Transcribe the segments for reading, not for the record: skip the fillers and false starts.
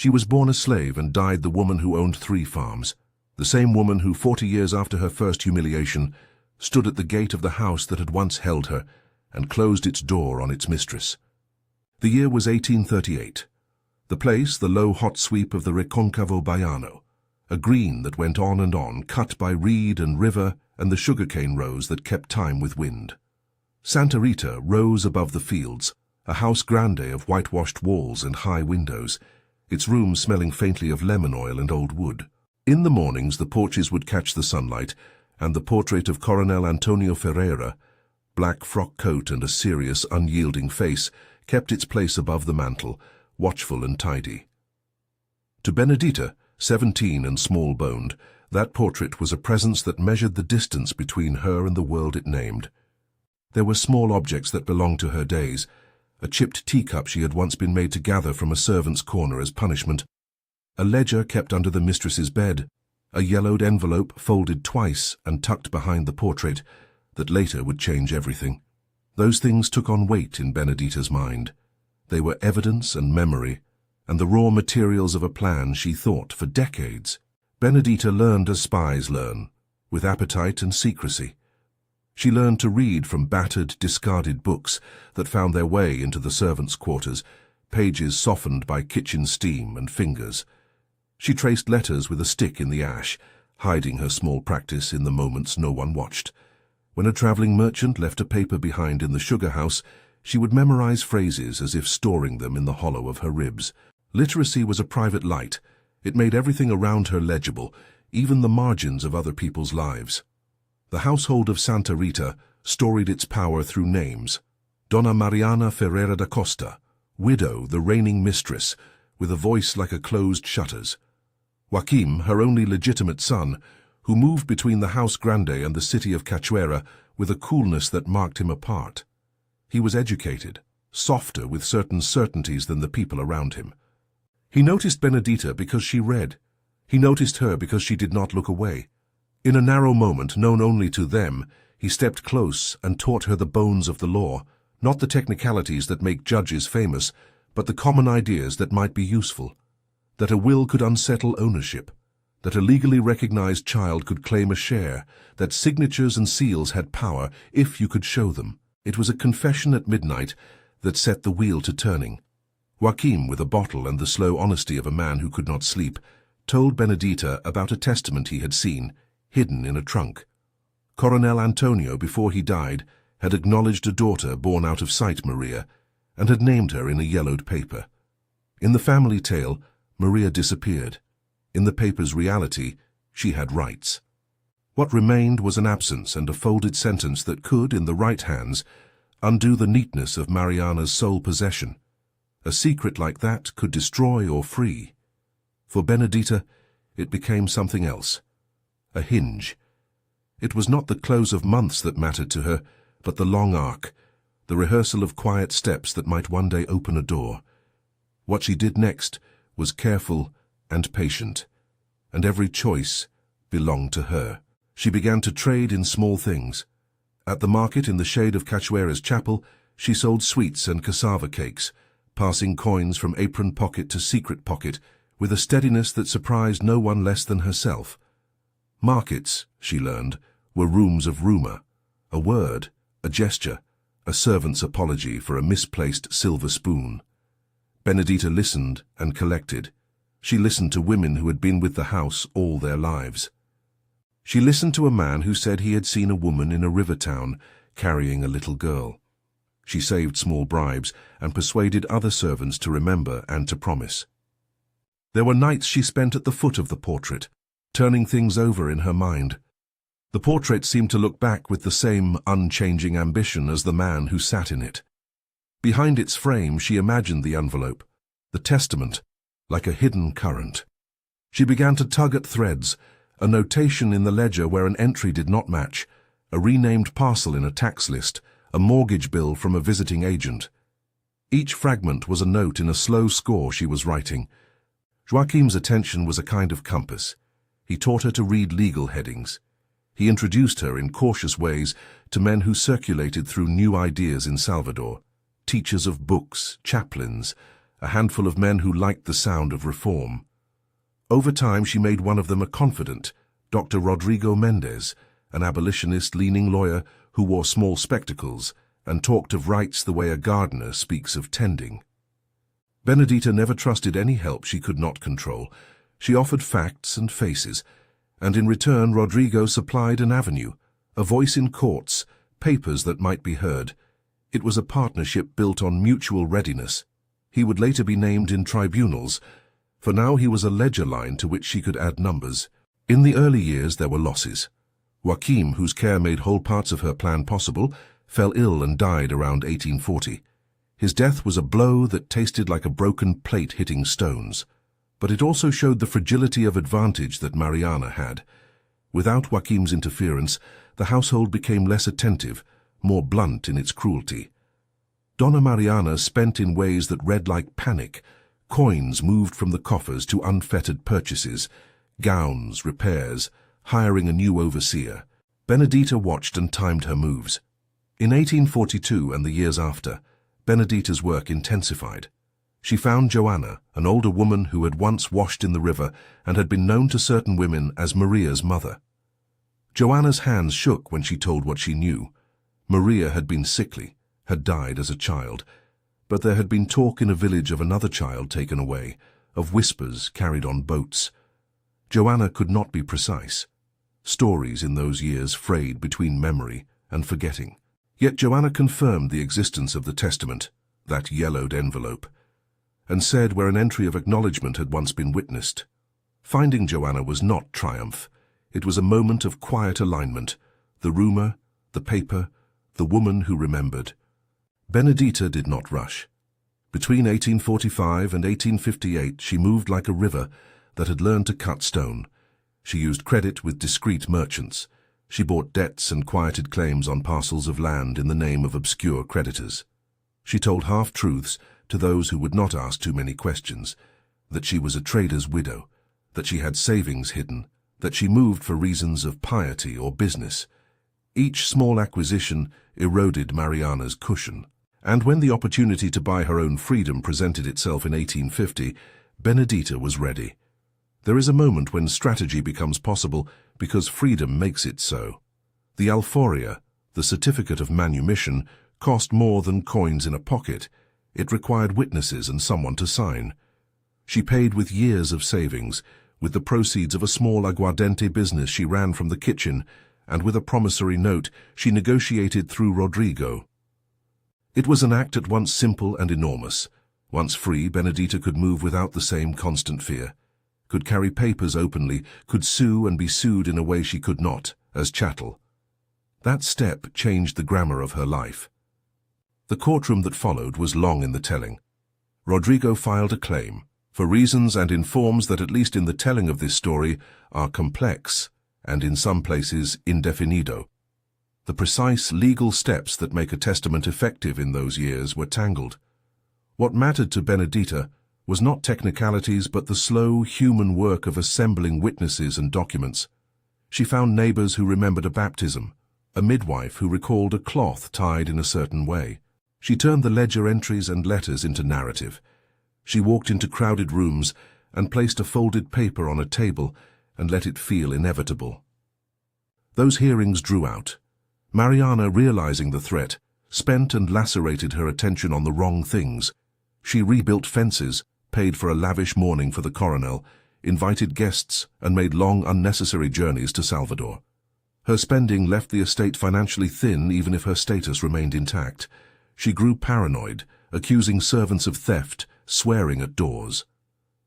She was born a slave and died the woman who owned 3 farms, the same woman who 40 years after her first humiliation stood at the gate of the house that had once held her and closed its door on its mistress. The year was 1838. The place, the low hot sweep of the Recôncavo Baiano, a green that went on and on, cut by reed and river and the sugarcane rows that kept time with wind. Santa Rita rose above the fields, a house grande of whitewashed walls and high windows, its rooms smelling faintly of lemon oil and old wood. In the mornings the porches would catch the sunlight, and the portrait of Coronel Antonio Ferreira, black frock coat and a serious, unyielding face, kept its place above the mantel, watchful and tidy. To Benedita, 17 and small-boned, that portrait was a presence that measured the distance between her and the world it named. There were small objects that belonged to her days, a chipped teacup she had once been made to gather from a servant's corner as punishment, a ledger kept under the mistress's bed, a yellowed envelope folded twice and tucked behind the portrait that later would change everything. Those things took on weight in Benedita's mind. They were evidence and memory, and the raw materials of a plan she thought for decades. Benedita learned as spies learn, with appetite and secrecy. She learned to read from battered, discarded books that found their way into the servants' quarters, pages softened by kitchen steam and fingers. She traced letters with a stick in the ash, hiding her small practice in the moments no one watched. When a traveling merchant left a paper behind in the sugar house, she would memorize phrases as if storing them in the hollow of her ribs. Literacy was a private light. It made everything around her legible, even the margins of other people's lives. The household of Santa Rita storied its power through names. Donna Mariana Ferreira da Costa, widow, the reigning mistress, with a voice like a closed shutter's. Joaquim, her only legitimate son, who moved between the house grande and the city of Cachoeira with a coolness that marked him apart. He was educated, softer with certain certainties than the people around him. He noticed Benedita because she read. He noticed her because she did not look away. In a narrow moment, known only to them, he stepped close and taught her the bones of the law, not the technicalities that make judges famous, but the common ideas that might be useful. That a will could unsettle ownership, that a legally recognized child could claim a share, that signatures and seals had power if you could show them. It was a confession at midnight that set the wheel to turning. Joaquim, with a bottle and the slow honesty of a man who could not sleep, told Benedita about a testament he had seen, hidden in a trunk. Coronel Antonio, before he died, had acknowledged a daughter born out of sight, Maria, and had named her in a yellowed paper. In the family tale, Maria disappeared. In the paper's reality, she had rights. What remained was an absence and a folded sentence that could, in the right hands, undo the neatness of Mariana's sole possession. A secret like that could destroy or free. For Benedita, it became something else. A hinge. It was not the close of months that mattered to her, but the long arc, the rehearsal of quiet steps that might one day open a door. What she did next was careful and patient, and every choice belonged to her. She began to trade in small things. At the market in the shade of Cachoeira's chapel, she sold sweets and cassava cakes, passing coins from apron pocket to secret pocket with a steadiness that surprised no one less than herself. Markets, she learned, were rooms of rumor, a word, a gesture, a servant's apology for a misplaced silver spoon. Benedita listened and collected. She listened to women who had been with the house all their lives. She listened to a man who said he had seen a woman in a river town carrying a little girl. She saved small bribes and persuaded other servants to remember and to promise. There were nights she spent at the foot of the portrait, turning things over in her mind. The portrait seemed to look back with the same unchanging ambition as the man who sat in it. Behind its frame she imagined the envelope, the testament, like a hidden current. She began to tug at threads, a notation in the ledger where an entry did not match, a renamed parcel in a tax list, a mortgage bill from a visiting agent. Each fragment was a note in a slow score she was writing. Joaquim's attention was a kind of compass. He taught her to read legal headings. He introduced her in cautious ways to men who circulated through new ideas in Salvador, teachers of books, chaplains, a handful of men who liked the sound of reform. Over time, she made one of them a confidant, Dr. Rodrigo Mendez, an abolitionist-leaning lawyer who wore small spectacles and talked of rights the way a gardener speaks of tending. Benedita never trusted any help she could not control. She offered facts and faces, and in return Rodrigo supplied an avenue, a voice in courts, papers that might be heard. It was a partnership built on mutual readiness. He would later be named in tribunals. For now he was a ledger line to which she could add numbers. In the early years there were losses. Joaquim, whose care made whole parts of her plan possible, fell ill and died around 1840. His death was a blow that tasted like a broken plate hitting stones. But it also showed the fragility of advantage that Mariana had. Without Joaquim's interference, the household became less attentive, more blunt in its cruelty. Donna Mariana spent in ways that read like panic. Coins moved from the coffers to unfettered purchases, gowns, repairs, hiring a new overseer. Benedita watched and timed her moves. In 1842 and the years after, Benedita's work intensified. She found Joanna, an older woman who had once washed in the river and had been known to certain women as Maria's mother. Joanna's hands shook when she told what she knew. Maria had been sickly, had died as a child, but there had been talk in a village of another child taken away, of whispers carried on boats. Joanna could not be precise. Stories in those years frayed between memory and forgetting. Yet Joanna confirmed the existence of the testament, that yellowed envelope, and said where an entry of acknowledgement had once been witnessed. Finding Joanna was not triumph. It was a moment of quiet alignment, the rumor, the paper, the woman who remembered. Benedita did not rush. Between 1845 and 1858 she moved like a river that had learned to cut stone. She used credit with discreet merchants. She bought debts and quieted claims on parcels of land in the name of obscure creditors. She told half-truths to those who would not ask too many questions, that she was a trader's widow, that she had savings hidden, that she moved for reasons of piety or business. Each small acquisition eroded Mariana's cushion. And when the opportunity to buy her own freedom presented itself in 1850, Benedita was ready. There is a moment when strategy becomes possible because freedom makes it so. The alforria, the certificate of manumission, cost more than coins in a pocket. It required witnesses and someone to sign. She paid with years of savings, with the proceeds of a small aguardiente business she ran from the kitchen, and with a promissory note she negotiated through Rodrigo. It was an act at once simple and enormous. Once free, Benedita could move without the same constant fear, could carry papers openly, could sue and be sued in a way she could not, as chattel. That step changed the grammar of her life. The courtroom that followed was long in the telling. Rodrigo filed a claim, for reasons and in forms that, at least in the telling of this story, are complex and in some places indefinido. The precise legal steps that make a testament effective in those years were tangled. What mattered to Benedita was not technicalities but the slow human work of assembling witnesses and documents. She found neighbors who remembered a baptism, a midwife who recalled a cloth tied in a certain way. She turned the ledger entries and letters into narrative. She walked into crowded rooms and placed a folded paper on a table and let it feel inevitable. Those hearings drew out. Mariana, realizing the threat, spent and lacerated her attention on the wrong things. She rebuilt fences, paid for a lavish mourning for the coronel, invited guests, and made long, unnecessary journeys to Salvador. Her spending left the estate financially thin even if her status remained intact. She grew paranoid, accusing servants of theft, swearing at doors.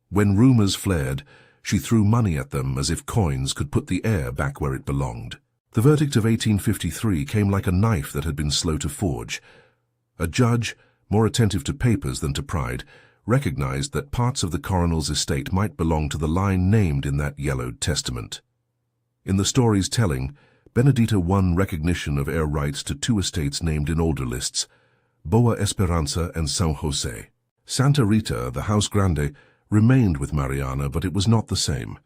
When rumors flared, she threw money at them as if coins could put the air back where it belonged. The verdict of 1853 came like a knife that had been slow to forge. A judge, more attentive to papers than to pride, recognized that parts of the coronel's estate might belong to the line named in that yellowed testament. In the story's telling, Benedita won recognition of heir rights to two estates named in older lists, Boa Esperanza and São José. Santa Rita, the House Grande, remained with Mariana, but it was not the same.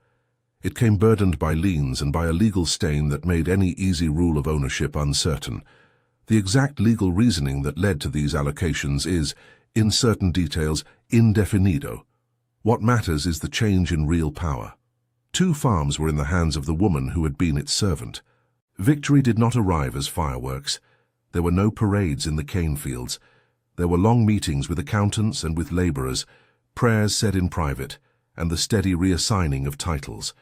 It came burdened by liens and by a legal stain that made any easy rule of ownership uncertain. The exact legal reasoning that led to these allocations is, in certain details, indefinido. What matters is the change in real power. 2 farms were in the hands of the woman who had been its servant. Victory did not arrive as fireworks. There were no parades in the cane fields. There were long meetings with accountants and with laborers, prayers said in private, and the steady reassigning of titles.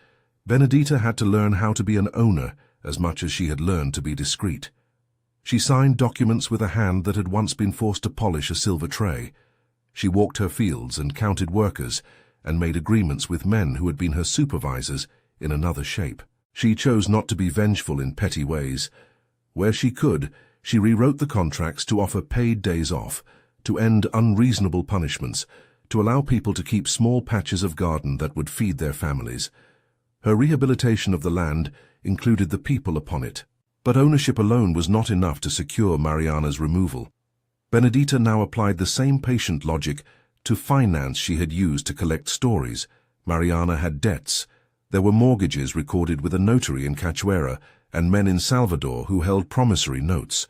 Benedita had to learn how to be an owner as much as she had learned to be discreet. She signed documents with a hand that had once been forced to polish a silver tray. She walked her fields and counted workers and made agreements with men who had been her supervisors in another shape. She chose not to be vengeful in petty ways. Where she could, she rewrote the contracts to offer paid days off, to end unreasonable punishments, to allow people to keep small patches of garden that would feed their families. Her rehabilitation of the land included the people upon it. But ownership alone was not enough to secure Mariana's removal. Benedita now applied the same patient logic to finance she had used to collect stories. Mariana had debts. There were mortgages recorded with a notary in Cachoeira and men in Salvador who held promissory notes.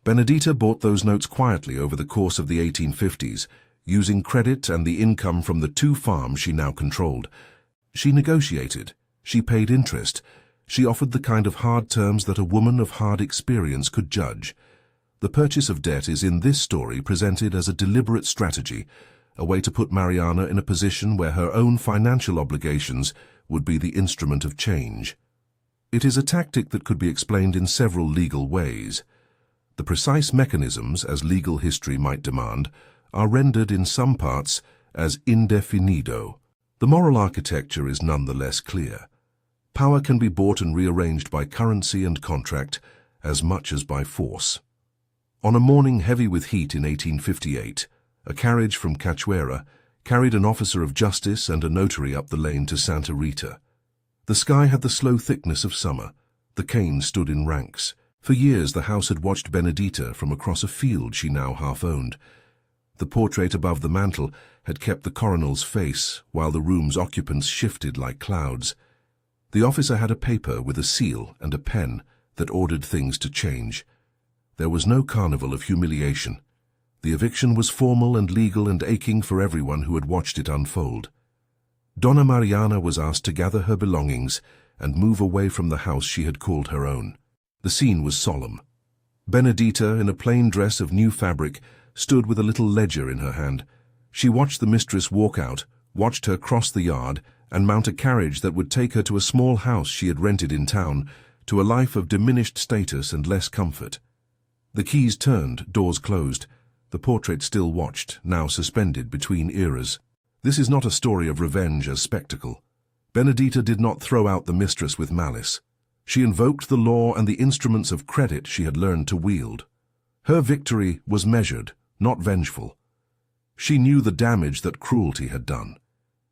Benedita bought those notes quietly over the course of the 1850s, using credit and the income from the 2 farms she now controlled. She negotiated. She paid interest. She offered the kind of hard terms that a woman of hard experience could judge. The purchase of debt is in this story presented as a deliberate strategy, a way to put Mariana in a position where her own financial obligations would be the instrument of change. It is a tactic that could be explained in several legal ways. The precise mechanisms, as legal history might demand, are rendered in some parts as indefinido. The moral architecture is nonetheless clear. Power can be bought and rearranged by currency and contract as much as by force. On a morning heavy with heat in 1858, a carriage from Cachoeira carried an officer of justice and a notary up the lane to Santa Rita. The sky had the slow thickness of summer. The canes stood in ranks. For years the house had watched Benedita from across a field she now half owned. The portrait above the mantel had kept the coronel's face, while the room's occupants shifted like clouds. The officer had a paper with a seal and a pen that ordered things to change. There was no carnival of humiliation. The eviction was formal and legal and aching for everyone who had watched it unfold. Donna Mariana was asked to gather her belongings and move away from the house she had called her own. The scene was solemn. Benedita, in a plain dress of new fabric, stood with a little ledger in her hand. She watched the mistress walk out, watched her cross the yard, and mount a carriage that would take her to a small house she had rented in town, to a life of diminished status and less comfort. The keys turned, doors closed. The portrait still watched, now suspended between eras. This is not a story of revenge as spectacle. Benedita did not throw out the mistress with malice. She invoked the law and the instruments of credit she had learned to wield. Her victory was measured, not vengeful. She knew the damage that cruelty had done.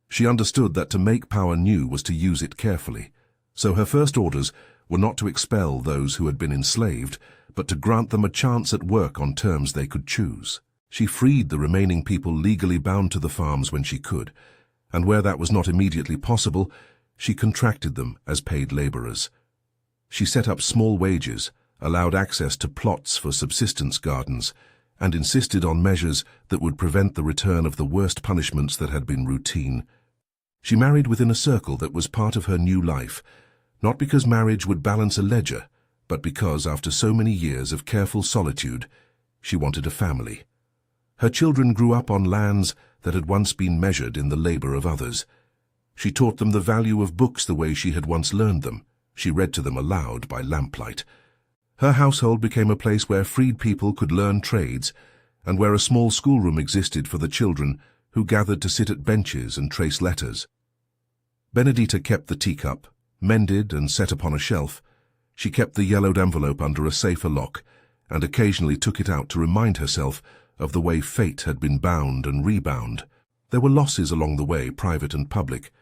She understood that to make power new was to use it carefully. So her first orders were not to expel those who had been enslaved, but to grant them a chance at work on terms they could choose. She freed the remaining people legally bound to the farms when she could, and where that was not immediately possible, she contracted them as paid laborers. She set up small wages, allowed access to plots for subsistence gardens, and insisted on measures that would prevent the return of the worst punishments that had been routine. She married within a circle that was part of her new life, not because marriage would balance a ledger, but because, after so many years of careful solitude, she wanted a family. Her children grew up on lands that had once been measured in the labor of others. She taught them the value of books the way she had once learned them. She read to them aloud by lamplight. Her household became a place where freed people could learn trades, and where a small schoolroom existed for the children who gathered to sit at benches and trace letters. Benedita kept the teacup, mended and set upon a shelf. She kept the yellowed envelope under a safer lock, and occasionally took it out to remind herself of the way fate had been bound and rebound. There were losses along the way, private and public.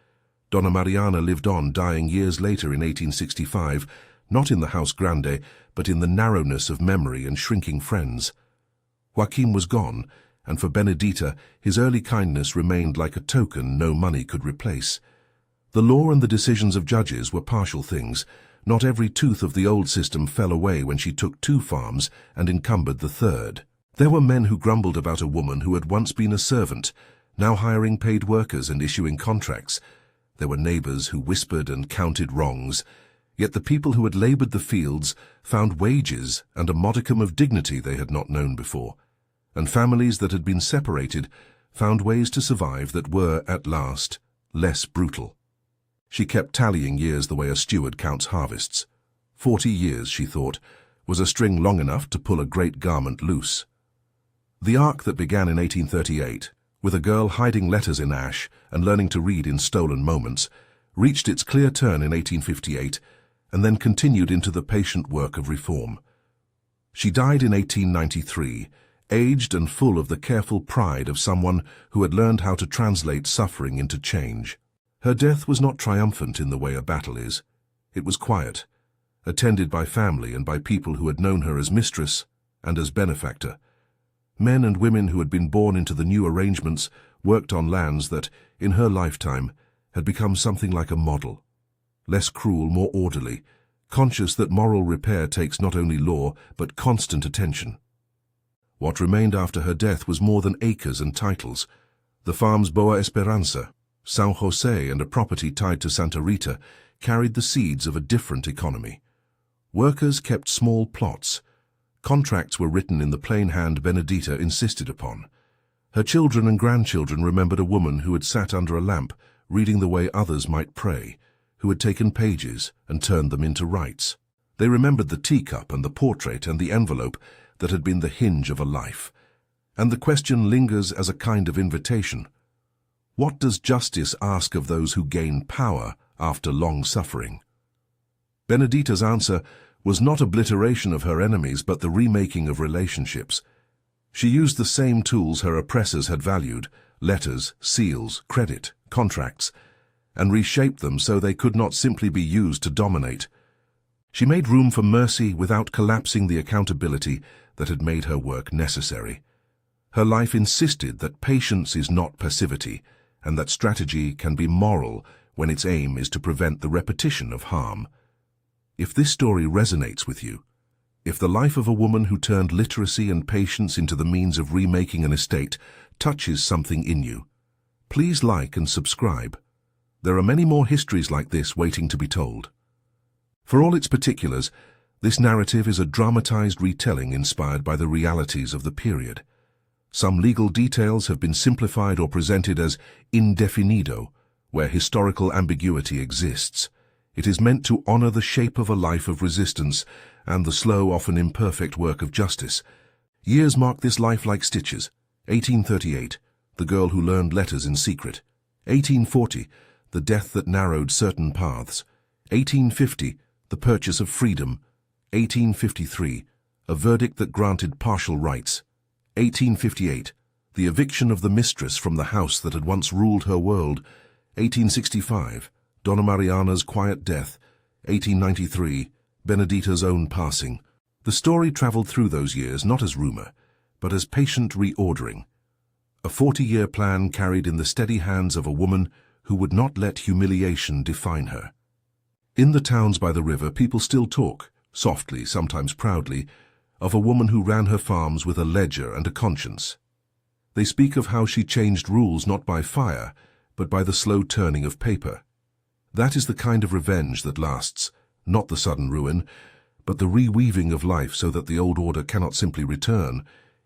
Donna Mariana lived on, dying years later in 1865, not in the House Grande, but in the narrowness of memory and shrinking friends. Joaquim was gone, and for Benedita, his early kindness remained like a token no money could replace. The law and the decisions of judges were partial things. Not every tooth of the old system fell away when she took 2 farms and encumbered the 3rd. There were men who grumbled about a woman who had once been a servant, now hiring paid workers and issuing contracts. There were neighbors who whispered and counted wrongs, yet the people who had labored the fields found wages and a modicum of dignity they had not known before, and families that had been separated found ways to survive that were, at last, less brutal. She kept tallying years the way a steward counts harvests. 40 years, she thought, was a string long enough to pull a great garment loose. The arc that began in 1838, with a girl hiding letters in ash and learning to read in stolen moments, reached its clear turn in 1858 and then continued into the patient work of reform. She died in 1893, aged and full of the careful pride of someone who had learned how to translate suffering into change. Her death was not triumphant in the way a battle is. It was quiet, attended by family and by people who had known her as mistress and as benefactor. Men and women who had been born into the new arrangements worked on lands that, in her lifetime, had become something like a model. Less cruel, more orderly, conscious that moral repair takes not only law but constant attention. What remained after her death was more than acres and titles. The farms Boa Esperanza, São José, and a property tied to Santa Rita carried the seeds of a different economy. Workers kept small plots. Contracts were written in the plain hand Benedita insisted upon. Her children and grandchildren remembered a woman who had sat under a lamp, reading the way others might pray, who had taken pages and turned them into rites. They remembered the teacup and the portrait and the envelope that had been the hinge of a life. And the question lingers as a kind of invitation. What does justice ask of those who gain power after long suffering? Benedita's answer was not obliteration of her enemies, but the remaking of relationships. She used the same tools her oppressors had valued, letters, seals, credit, contracts, and reshaped them so they could not simply be used to dominate. She made room for mercy without collapsing the accountability that had made her work necessary. Her life insisted that patience is not passivity, and that strategy can be moral when its aim is to prevent the repetition of harm. If this story resonates with you, if the life of a woman who turned literacy and patience into the means of remaking an estate touches something in you, please like and subscribe. There are many more histories like this waiting to be told. For all its particulars, this narrative is a dramatized retelling inspired by the realities of the period. Some legal details have been simplified or presented as indefinido, where historical ambiguity exists. It is meant to honor the shape of a life of resistance and the slow, often imperfect work of justice. Years mark this life like stitches. 1838, the girl who learned letters in secret. 1840, the death that narrowed certain paths. 1850, the purchase of freedom. 1853, a verdict that granted partial rights. 1858, the eviction of the mistress from the house that had once ruled her world. 1865, Donna Mariana's quiet death. 1893, Benedita's own passing. The story traveled through those years not as rumor, but as patient reordering. A 40-year plan carried in the steady hands of a woman who would not let humiliation define her. In the towns by the river, people still talk, softly, sometimes proudly, of a woman who ran her farms with a ledger and a conscience. They speak of how she changed rules not by fire, but by the slow turning of paper. That is the kind of revenge that lasts, not the sudden ruin, but the reweaving of life so that the old order cannot simply return.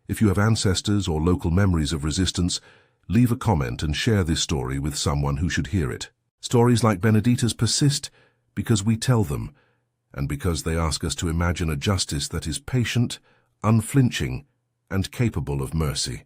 If you have ancestors or local memories of resistance, leave a comment and share this story with someone who should hear it. Stories like Benedita's persist because we tell them, and because they ask us to imagine a justice that is patient, unflinching, and capable of mercy.